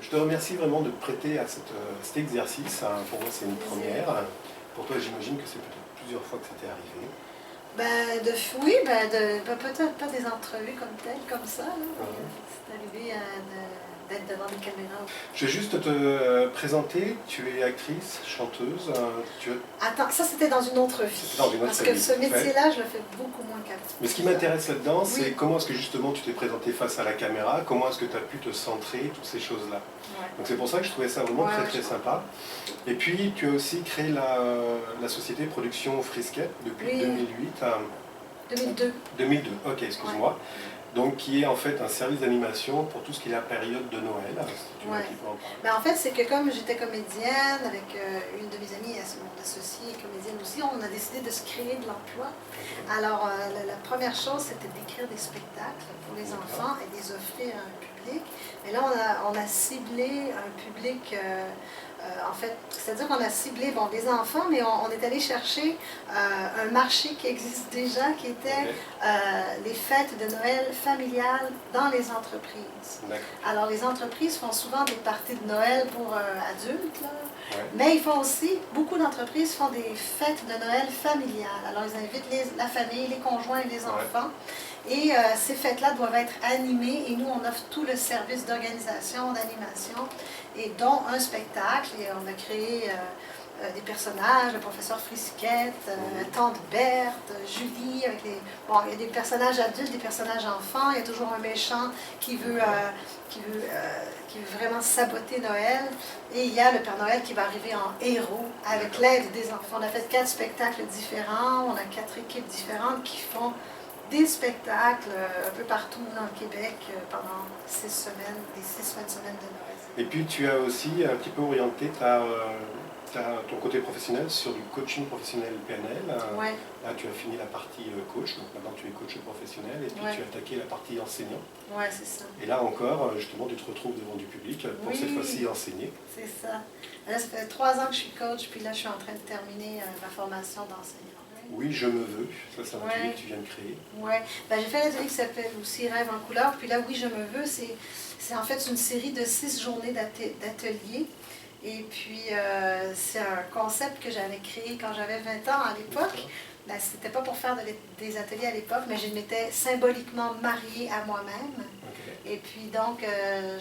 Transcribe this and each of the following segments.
Je te remercie vraiment de te prêter à cet exercice. Pour moi, c'est une première. Pour toi, j'imagine que c'est peut-être plusieurs fois que c'était arrivé. Oui, peut-être pas des entrevues comme telles, comme ça, là, mais c'est arrivé d'être devant des caméras. Je vais juste te présenter. Tu es actrice, chanteuse. Attends, ça c'était dans une autre vie. C'était dans une autre Parce que vie. ce métier-là, je le fais beaucoup moins qu'actrice. Mais ce qui m'intéresse là-dedans, Oui. c'est comment est-ce que justement tu t'es présentée face à la caméra, comment est-ce que tu as pu te centrer, toutes ces choses-là. Ouais. Donc c'est pour ça que je trouvais ça vraiment très sympa. Et puis tu as aussi créé la société Production Frisquet depuis 2008. 2002. 2002, ok, excuse-moi. Donc qui est en fait un service d'animation pour tout ce qui est la période de Noël. Si tu veux un petit peu en parler. En fait, c'est que comme j'étais comédienne, avec une de mes amies, mon associée comédienne aussi, on a décidé de se créer de l'emploi. Alors, la première chose, c'était d'écrire des spectacles pour les enfants et de les offrir à un public. Mais là, on a ciblé un public, en fait, c'est-à-dire qu'on a ciblé des enfants, mais on est allé chercher un marché qui existe déjà, qui était les fêtes de Noël familiales dans les entreprises. Alors, les entreprises font souvent des parties de Noël pour adultes, là, mais ils font aussi, beaucoup d'entreprises font des fêtes de Noël familiales. Alors, ils invitent la famille, les conjoints et les enfants. Et ces fêtes-là doivent être animées et nous, on offre tout le service d'organisation, d'animation, et dont un spectacle. Et on a créé des personnages, le professeur Frisquette, Tante Berthe, Julie, avec il y a des personnages adultes, des personnages enfants, il y a toujours un méchant qui veut vraiment saboter Noël, et il y a le Père Noël qui va arriver en héros avec l'aide des enfants. On a fait 4 spectacles différents, on a 4 équipes différentes qui font des spectacles un peu partout dans le Québec pendant 6 semaines, des 6 fins de semaine de Noël. Et puis tu as aussi un petit peu orienté ton côté professionnel sur du coaching professionnel PNL. Là, tu as fini la partie coach, donc maintenant tu es coach professionnel, et puis tu as attaqué la partie enseignant. Oui, c'est ça. Et là encore, justement, tu te retrouves devant du public pour cette fois-ci enseigner. C'est ça. Là, ça fait 3 ans que je suis coach, puis là, je suis en train de terminer ma formation d'enseignant. Oui, je me veux, ça c'est un atelier que tu viens de créer. Oui, j'ai fait un atelier qui s'appelle aussi Rêve en couleur, puis là, oui, je me veux, c'est en fait une série de 6 journées d'ateliers. Et puis, c'est un concept que j'avais créé quand j'avais 20 ans à l'époque. C'était pas pour faire des ateliers à l'époque, mais je m'étais symboliquement mariée à moi-même. Et puis donc,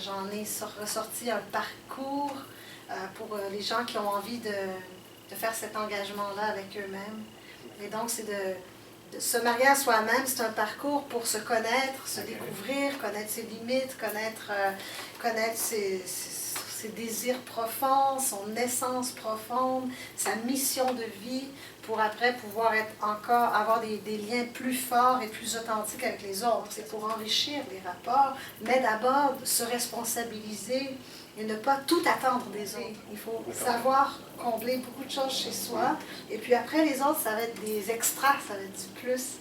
j'en ai ressorti un parcours pour les gens qui ont envie de faire cet engagement-là avec eux-mêmes. Et donc, c'est de se marier à soi-même, c'est un parcours pour se connaître, se découvrir, connaître ses limites, connaître ses désirs profonds, son essence profonde, sa mission de vie, pour après pouvoir avoir des liens plus forts et plus authentiques avec les autres. C'est pour enrichir les rapports, mais d'abord se responsabiliser et ne pas tout attendre des autres. Il faut savoir combler beaucoup de choses chez soi, et puis après les autres, ça va être des extras, ça va être du plus.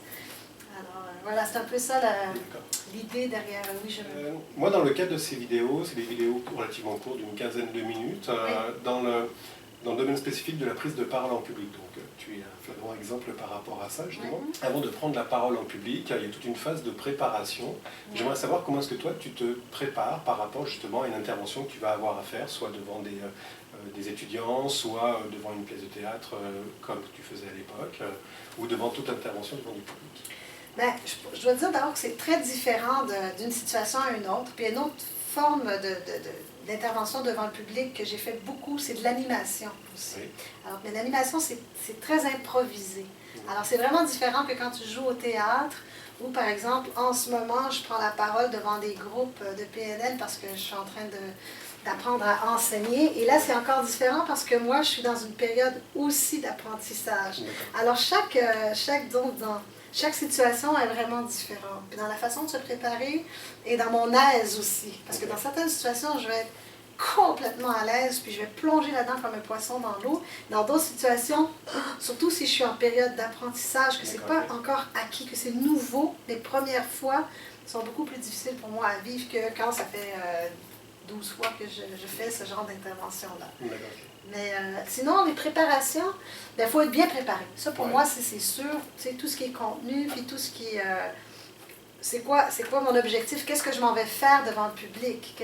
Alors voilà, c'est un peu ça l'idée derrière Moi, dans le cadre de ces vidéos, c'est des vidéos relativement courtes, d'une quinzaine de minutes, dans le domaine spécifique de la prise de parole en public. Donc tu es un flagrant exemple par rapport à ça, justement. Avant de prendre la parole en public, il y a toute une phase de préparation. J'aimerais savoir comment est-ce que toi, tu te prépares par rapport justement à une intervention que tu vas avoir à faire, soit devant des étudiants, soit devant une pièce de théâtre, comme tu faisais à l'époque, ou devant toute intervention devant du public. Je dois dire d'abord que c'est très différent d'une situation à une autre. Puis une autre forme d'intervention devant le public que j'ai fait beaucoup, c'est de l'animation aussi. Alors, mais l'animation, c'est très improvisé. Alors, c'est vraiment différent que quand tu joues au théâtre, ou par exemple, en ce moment, je prends la parole devant des groupes de PNL parce que je suis en train d'apprendre à enseigner. Et là, c'est encore différent parce que moi, je suis dans une période aussi d'apprentissage. Alors, chaque situation est vraiment différente. Puis dans la façon de se préparer et dans mon aise aussi. Parce que dans certaines situations, je vais être complètement à l'aise, puis je vais plonger là-dedans comme un poisson dans l'eau. Dans d'autres situations, surtout si je suis en période d'apprentissage, que c'est pas encore acquis, que c'est nouveau, les premières fois sont beaucoup plus difficiles pour moi à vivre que quand ça fait 12 fois que je fais ce genre d'intervention-là. Mais sinon, les préparations, il faut être bien préparé. Ça, pour moi, c'est sûr. Tout ce qui est contenu, puis tout ce qui est c'est quoi mon objectif? Qu'est-ce que je m'en vais faire devant le public?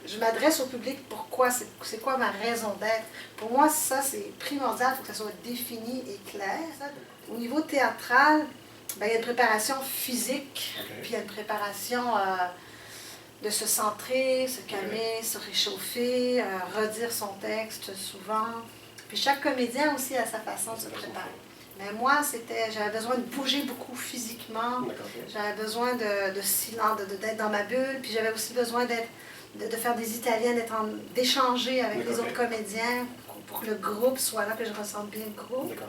Je m'adresse au public, pourquoi? C'est quoi ma raison d'être? Pour moi, ça, c'est primordial, il faut que ça soit défini et clair. Au niveau théâtral, ben, il y a une préparation physique, puis il y a une préparation de se centrer, se calmer, se réchauffer, redire son texte souvent. Puis chaque comédien aussi a sa façon de se préparer. Mais moi, j'avais besoin de bouger beaucoup physiquement, j'avais besoin de silence, d'être dans ma bulle, puis j'avais aussi besoin de faire des italiennes, d'échanger avec les autres comédiens pour que le groupe soit là, que je ressente bien le groupe.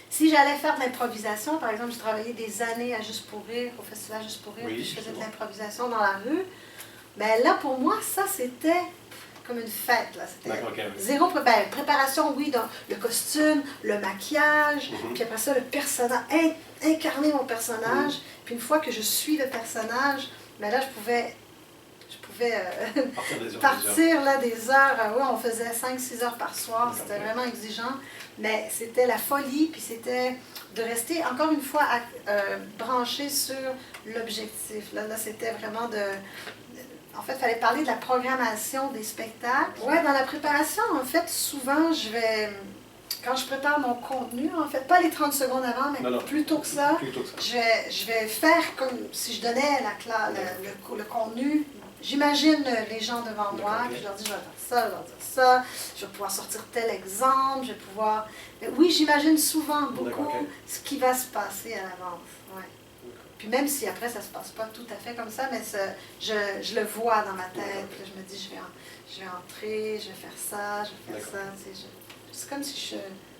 Si j'allais faire de l'improvisation, par exemple, j'ai travaillé des années à Juste pour rire, au Festival Juste pour rire, puis je faisais de l'improvisation dans la rue, ben là, pour moi, ça, c'était comme une fête, là. C'était zéro préparation, oui, dans le costume, le maquillage, puis après ça, le personnage, incarner mon personnage. Puis une fois que je suis le personnage, ben là, je pouvais partir là, des heures. Oui, on faisait 5-6 heures par soir, c'était vraiment exigeant. Mais c'était la folie, puis c'était de rester, encore une fois, branché sur l'objectif. Là, c'était vraiment En fait, il fallait parler de la programmation des spectacles. Ouais, dans la préparation, en fait, souvent, quand je prépare mon contenu, en fait, pas les 30 secondes avant, mais plus tôt que ça, je vais faire comme si je donnais le contenu. J'imagine les gens devant moi, puis je leur dis, je vais faire ça, je vais leur dire ça, je vais pouvoir sortir tel exemple, je vais pouvoir... Mais oui, j'imagine souvent beaucoup ce qui va se passer à l'avance. Ouais. Puis même si après, ça ne se passe pas tout à fait comme ça, mais je le vois dans ma tête. Puis là, je me dis, je vais entrer, je vais faire ça, je vais faire ça. C'est comme si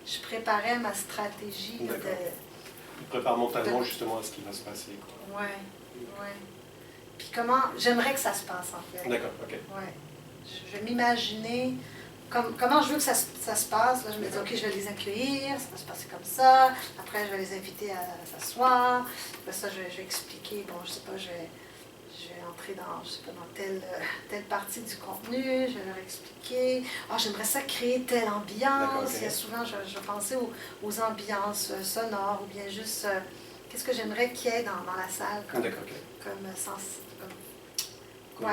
je préparais ma stratégie. Tu prépares mentalement justement à ce qui va se passer. Oui, oui. Puis j'aimerais que ça se passe, en fait. D'accord, ok. Ouais. Je vais m'imaginer comment je veux que ça se passe. Là, je me dis, OK, je vais les accueillir, ça va se passer comme ça. Après, je vais les inviter à s'asseoir. Après ça, je vais expliquer, bon, je sais pas, je vais entrer dans telle partie du contenu, je vais leur expliquer. Ah, j'aimerais ça créer telle ambiance. Il y a souvent, je vais penser aux ambiances sonores ou bien juste, qu'est-ce que j'aimerais qu'il y ait dans la salle comme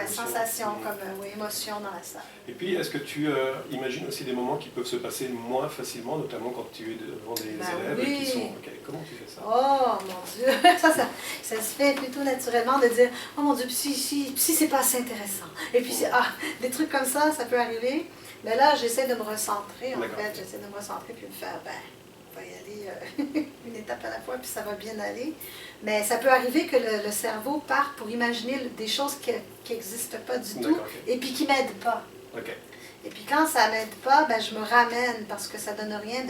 sensation, comme émotion dans la salle. Et puis, est-ce que tu imagines aussi des moments qui peuvent se passer moins facilement, notamment quand tu es devant des élèves qui sont... Comment tu fais ça? Oh mon Dieu! ça se fait plutôt naturellement de dire, oh mon Dieu, si c'est pas assez intéressant. Et puis, des trucs comme ça peut arriver. Mais là, j'essaie de me recentrer, en fait. J'essaie de me recentrer puis de me faire, on va y aller une étape à la fois, puis ça va bien aller. Mais ça peut arriver que le cerveau parte pour imaginer des choses qui n'existent pas du tout et puis qui ne m'aident pas. Et puis quand ça ne m'aide pas, je me ramène parce que ça ne donne rien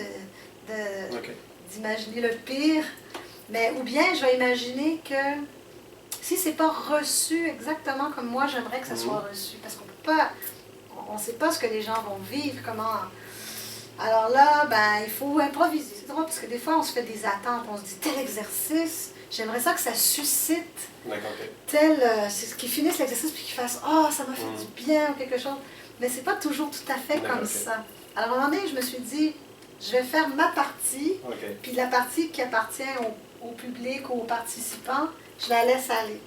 d'imaginer le pire. Ou bien je vais imaginer que si ce n'est pas reçu exactement comme moi, j'aimerais que ça soit reçu. Parce qu'on peut pas, on ne sait pas ce que les gens vont vivre, comment... Alors là, il faut improviser. C'est drôle parce que des fois, on se fait des attentes. On se dit, tel exercice, j'aimerais ça que ça suscite c'est ce qui finisse l'exercice puis qu'il fasse, ça m'a fait du bien ou quelque chose. Mais c'est pas toujours tout à fait comme ça. Alors à un moment donné, je me suis dit, je vais faire ma partie, puis la partie qui appartient au public ou aux participants, je la laisse aller.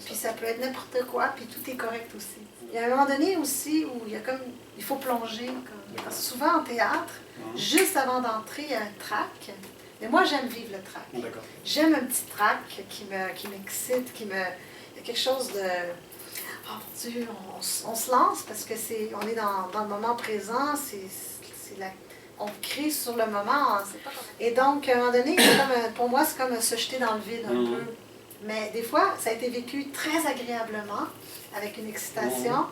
Puis ça peut être n'importe quoi, puis tout est correct aussi. Il y a un moment donné aussi où il faut plonger. Parce que souvent en théâtre, juste avant d'entrer, il y a un track. Mais moi, j'aime vivre le track. J'aime un petit track qui m'excite, il y a quelque chose de... Oh mon Dieu, on se lance parce que on est dans le moment présent, on crée sur le moment. Et donc, à un moment donné, pour moi, c'est comme se jeter dans le vide un peu. Mais des fois, ça a été vécu très agréablement, avec une excitation.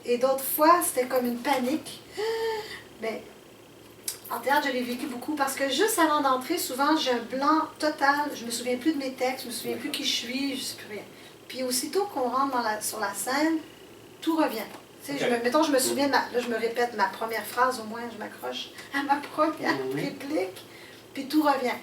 Et d'autres fois, c'était comme une panique. Mais en théâtre, je l'ai vécu beaucoup parce que juste avant d'entrer, souvent, j'ai un blanc total. Je ne me souviens plus de mes textes, je ne me souviens plus qui je suis, je ne sais plus rien. Puis aussitôt qu'on rentre sur la scène, tout revient. Mettons, je me souviens, là, je me répète ma première phrase, au moins, je m'accroche à ma première réplique, puis tout revient.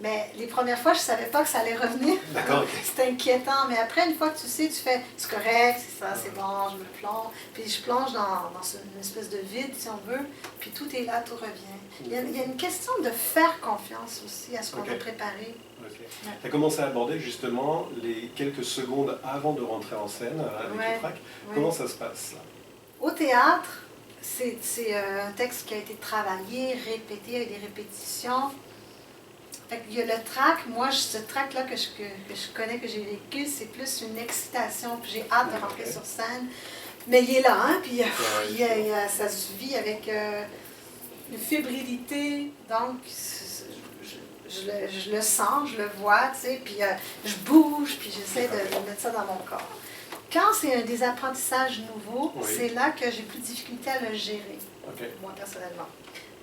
Mais les premières fois, je ne savais pas que ça allait revenir. D'accord, ok. C'était inquiétant. Mais après, une fois que tu sais, tu fais c'est correct, c'est ça, c'est bon, je me plonge. Puis je plonge dans une espèce de vide, si on veut. Puis tout est là, tout revient. Il y a une question de faire confiance aussi à ce qu'on a préparé. Okay. Ouais. Tu as commencé à aborder justement les quelques secondes avant de rentrer en scène avec le track. Comment ça se passe là? Au théâtre, c'est un texte qui a été travaillé, répété, avec des répétitions. Il y a le track, moi, ce track-là que je connais, que j'ai vécu, c'est plus une excitation, puis j'ai hâte de rentrer sur scène. Mais il est là, hein, puis ça se vit avec une fébrilité, donc je le sens, je le vois, tu sais, puis je bouge, puis j'essaie de mettre ça dans mon corps. Quand c'est des apprentissages nouveaux, c'est là que j'ai plus de difficulté à le gérer, moi personnellement.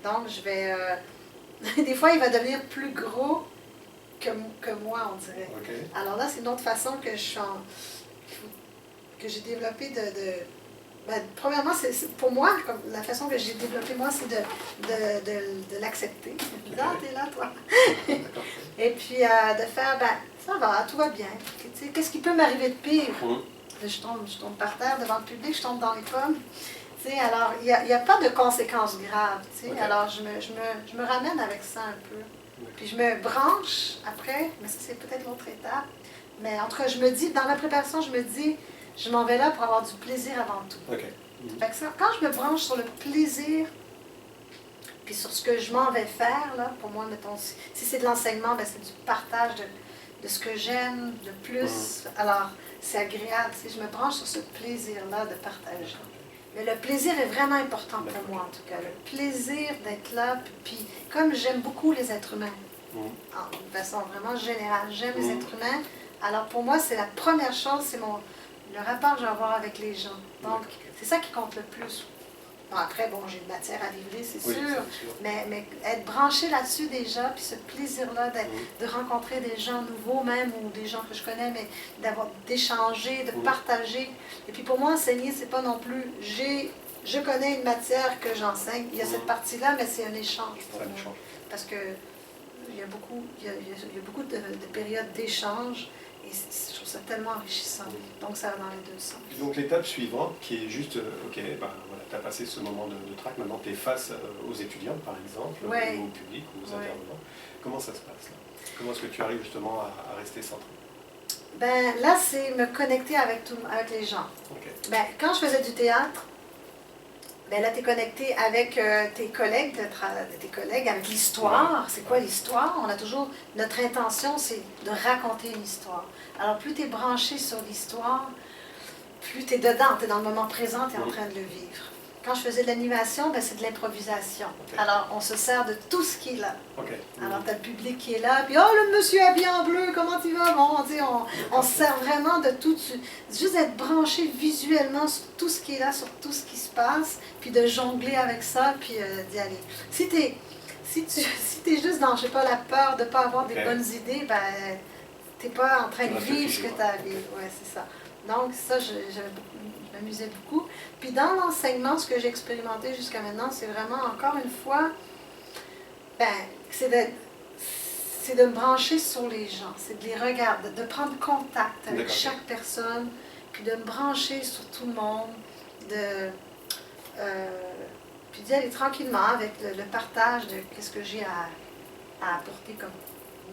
Donc je vais... des fois, il va devenir plus gros que moi, on dirait. Alors là, c'est une autre façon que j'ai développée premièrement, pour moi, la façon que j'ai développée, moi, c'est de l'accepter. Ah, t'es là, toi. Et puis de faire, ça va, tout va bien. Qu'est-ce qui peut m'arriver de pire? Je tombe par terre devant le public, je tombe dans les pommes. Alors, il n'y a pas de conséquences graves. Alors, je me ramène avec ça un peu. Puis je me branche après, mais ça, c'est peut-être l'autre étape. Mais en tout cas, je me dis, dans la préparation, je me dis, je m'en vais là pour avoir du plaisir avant tout. Fait que ça, quand je me branche sur le plaisir, puis sur ce que je m'en vais faire, là, pour moi, mettons, si c'est de l'enseignement, c'est du partage de ce que j'aime le plus. Alors, c'est agréable. Je me branche sur ce plaisir-là de partager. Mais le plaisir est vraiment important pour moi, en tout cas. Le plaisir d'être là, puis comme j'aime beaucoup les êtres humains, de façon vraiment générale, j'aime les êtres humains, alors pour moi, c'est la première chose, c'est le rapport que je vais avoir avec les gens. Donc, c'est ça qui compte le plus. Bon, après, j'ai une matière à livrer, c'est sûr, mais être branché là-dessus déjà, puis ce plaisir-là de rencontrer des gens nouveaux même, ou des gens que je connais, mais d'échanger, de partager. Et puis pour moi, enseigner, c'est pas non plus, je connais une matière que j'enseigne, il y a cette partie-là, mais c'est un échange pour moi. Parce que il y a beaucoup de périodes d'échange, et je trouve ça tellement enrichissant. Donc ça va dans les deux sens. Donc l'étape suivante, qui est juste, tu as passé ce moment de track, maintenant tu es face aux étudiants par exemple, ou au public, ou aux intervenants. Comment ça se passe là? Comment est-ce que tu arrives justement à rester centré? Là, c'est me connecter avec les gens. Quand je faisais du théâtre, là, tu es connecté avec tes collègues, avec l'histoire. C'est quoi l'histoire? On a toujours... Notre intention, c'est de raconter une histoire. Alors, plus tu es branché sur l'histoire, plus tu es dedans, tu es dans le moment présent, tu es en train de le vivre. Quand je faisais de l'animation, c'est de l'improvisation. Alors, on se sert de tout ce qui est là. Alors, tu as le public qui est là, puis « Oh, le monsieur habillé en bleu, comment tu vas? » on se sert vraiment de tout. Juste d'être branché visuellement sur tout ce qui est là, sur tout ce qui se passe, puis de jongler avec ça, puis d'y aller. Si tu es juste dans, je sais pas, la peur de ne pas avoir des bonnes idées, tu n'es pas en train de vivre ce que tu as à vivre. Oui, c'est ça. Donc, ça, je m'amusais beaucoup. Puis dans l'enseignement, ce que j'ai expérimenté jusqu'à maintenant, c'est vraiment, encore une fois, c'est de me brancher sur les gens, c'est de les regarder, de prendre contact avec chaque personne, puis de me brancher sur tout le monde, puis d'y aller tranquillement avec le partage de ce que j'ai à apporter comme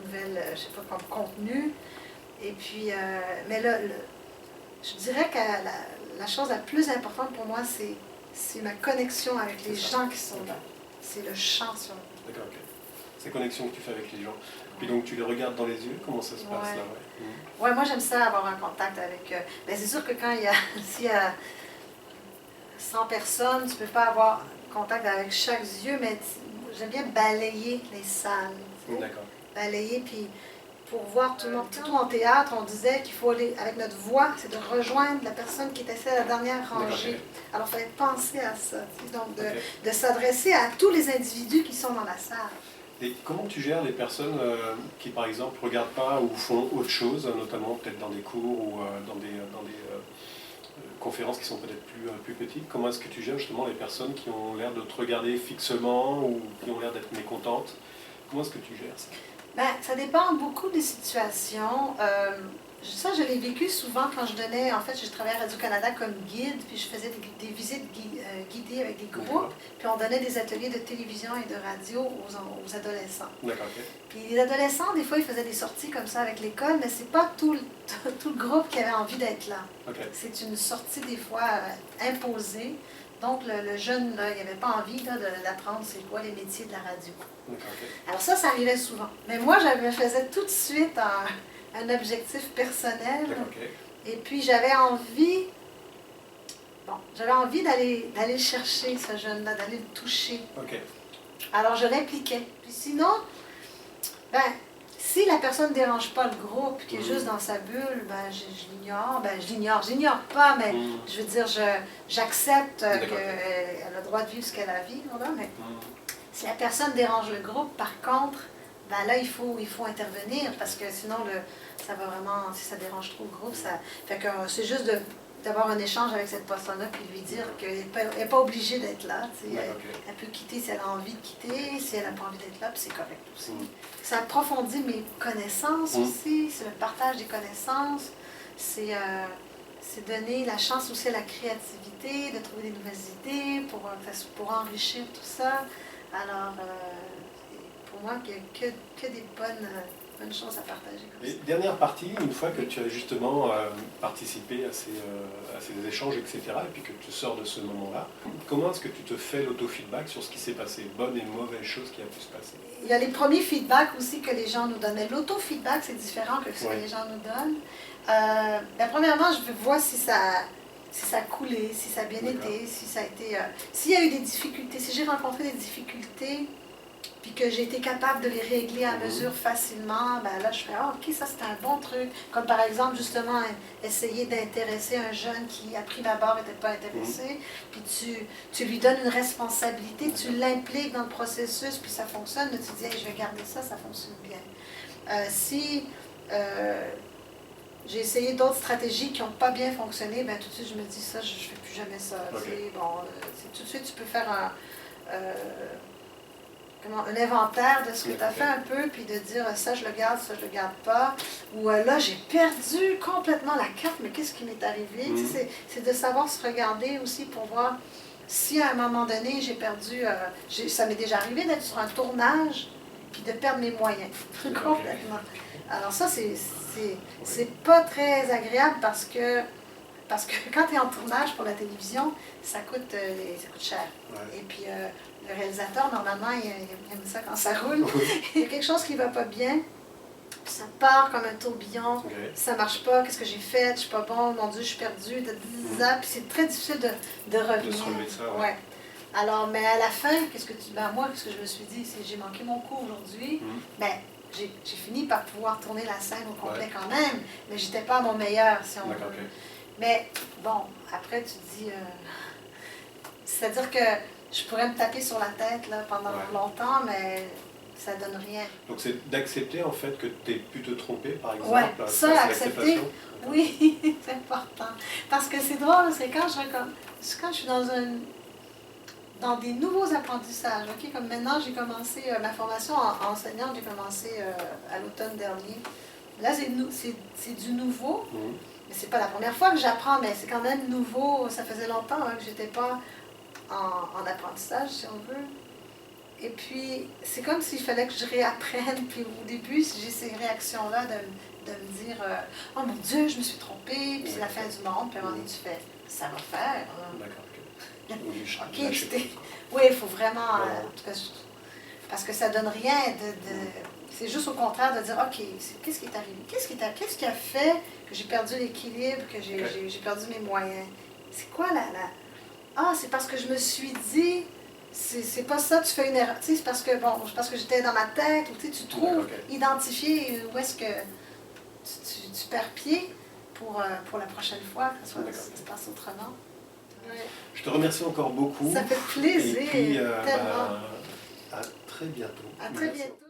nouvelle, je sais pas, comme contenu. Et puis, mais là, je dirais que la chose la plus importante pour moi, c'est ma connexion avec les gens qui sont là. C'est le chant sur moi. D'accord, Ces connexions que tu fais avec les gens. Puis donc, tu les regardes dans les yeux, comment ça se passe là? Ouais, moi j'aime ça, avoir un contact avec... c'est sûr que quand s'il y a 100 personnes, tu ne peux pas avoir contact avec chaque yeux, mais j'aime bien balayer les salles. D'accord. Balayer, puis... Pour voir tout le monde, tout en théâtre, on disait qu'il faut aller avec notre voix, c'est de rejoindre la personne qui était à la dernière rangée. Alors, il fallait penser à ça, donc de s'adresser à tous les individus qui sont dans la salle. Et comment tu gères les personnes qui, par exemple, ne regardent pas ou font autre chose, notamment peut-être dans des cours ou dans des conférences qui sont peut-être plus petites? Comment est-ce que tu gères justement les personnes qui ont l'air de te regarder fixement ou qui ont l'air d'être mécontentes? Comment est-ce que tu gères ça? Ben, ça dépend beaucoup des situations. Ça, je l'ai vécu souvent quand je donnais, en fait, je travaillais à Radio-Canada comme guide, puis je faisais des visites guidées avec des groupes, puis on donnait des ateliers de télévision et de radio aux adolescents. D'accord, ok. Puis les adolescents, des fois, ils faisaient des sorties comme ça avec l'école, mais c'est pas tout le groupe qui avait envie d'être là. Okay. C'est une sortie, des fois, imposée. Donc, le jeune, là, il n'avait pas envie d'apprendre c'est quoi les métiers de la radio. Okay. Alors ça arrivait souvent. Mais moi, je me faisais tout de suite un objectif personnel. Okay. Et puis, j'avais envie d'aller chercher ce jeune-là, d'aller le toucher. Okay. Alors, je l'impliquais. Puis sinon, ben, si la personne ne dérange pas le groupe, qui est juste dans sa bulle, ben, je l'ignore. Ben, je l'ignore pas, mais je veux dire, j'accepte qu'elle a le droit de vivre ce qu'elle a à vivre, là, mais si la personne dérange le groupe, par contre, ben là, il faut intervenir, parce que sinon, ça va vraiment, si ça dérange trop le groupe, ça fait que c'est juste d'avoir un échange avec cette personne-là, puis lui dire qu'elle n'est pas obligée d'être là. Elle peut quitter si elle a envie de quitter, si elle n'a pas envie d'être là, puis c'est correct aussi. Ça approfondit mes connaissances aussi, c'est le partage des connaissances, c'est donner la chance aussi à la créativité, de trouver des nouvelles idées pour enrichir tout ça. Alors, pour moi, il n'y a que des bonnes choses à partager. Et dernière partie, une fois que tu as justement participé à ces échanges, etc., et puis que tu sors de ce moment-là, comment est-ce que tu te fais l'autofeedback sur ce qui s'est passé, bonnes et mauvaises choses qui a pu se passer? Il y a les premiers feedbacks aussi que les gens nous donnent. Mais l'autofeedback, c'est différent que ce que les gens nous donnent. Premièrement, je veux voir si ça a coulé, si ça a bien été, si ça a été... s'il y a eu des difficultés, si j'ai rencontré des difficultés, puis que j'ai été capable de les régler à mesure facilement, ben là, je fais « Ah, ok, ça c'est un bon truc. » Comme par exemple, justement, essayer d'intéresser un jeune qui, a pris ma barre, n'était pas intéressé, puis tu lui donnes une responsabilité, tu l'impliques dans le processus, puis ça fonctionne, tu dis hey, « Je vais garder ça, ça fonctionne bien. » j'ai essayé d'autres stratégies qui n'ont pas bien fonctionné, ben tout de suite, je me dis ça, je ne fais plus jamais ça. Okay. Tout de suite, tu peux faire un inventaire de ce que tu as fait un peu, puis de dire ça je le garde, ça je le garde pas. Ou là j'ai perdu complètement la carte, mais qu'est-ce qui m'est arrivé? C'est de savoir se regarder aussi pour voir si à un moment donné j'ai perdu, ça m'est déjà arrivé d'être sur un tournage, puis de perdre mes moyens complètement. Alors ça c'est pas très agréable parce que quand tu es en tournage pour la télévision, ça coûte cher. Ouais. Et puis le réalisateur, normalement, il aime ça quand ça roule. Il y a quelque chose qui ne va pas bien, puis ça part comme un tourbillon, ça ne marche pas, qu'est-ce que j'ai fait, je ne suis pas bon, mon Dieu, je suis perdue, puis c'est très difficile de revenir. De se relever ça, ouais. Alors, mais à la fin, moi, ce que je me suis dit, c'est j'ai manqué mon coup aujourd'hui, ben, j'ai fini par pouvoir tourner la scène au complet quand même, mais j'étais pas à mon meilleur, si on veut. Mais bon, après tu te dis, c'est-à-dire que je pourrais me taper sur la tête là, pendant longtemps, mais ça donne rien. Donc c'est d'accepter en fait que tu aies pu te tromper, par exemple. Oui, ça, accepter, oui, c'est important. Parce que c'est drôle, c'est quand je suis dans des nouveaux apprentissages, ok? Comme maintenant, j'ai commencé ma formation en enseignante, j'ai commencé à l'automne dernier. Là, c'est du nouveau. Mais c'est pas la première fois que j'apprends, mais c'est quand même nouveau. Ça faisait longtemps que j'étais pas en apprentissage, si on veut. Et puis, c'est comme s'il fallait que je réapprenne. Puis au début, j'ai ces réactions-là de me dire « Oh mon Dieu, je me suis trompée, puis c'est la fin du monde. » Puis à un moment donné, tu fais « Ça va faire. » D'accord, ok. Oui, il faut vraiment... en tout cas, parce que ça donne rien c'est juste au contraire de dire, OK, qu'est-ce qui est arrivé? Qu'est-ce qui a fait que j'ai perdu l'équilibre, que j'ai perdu mes moyens? C'est quoi Ah, c'est parce que je me suis dit, c'est pas ça, tu fais une erreur. C'est parce que j'étais dans ma tête, ou tu trouves, identifier où est-ce que tu perds pied pour la prochaine fois, que ça se passe autrement. Ouais. Je te remercie encore beaucoup. Ça fait plaisir. Et puis, tellement. À très bientôt. À très bientôt.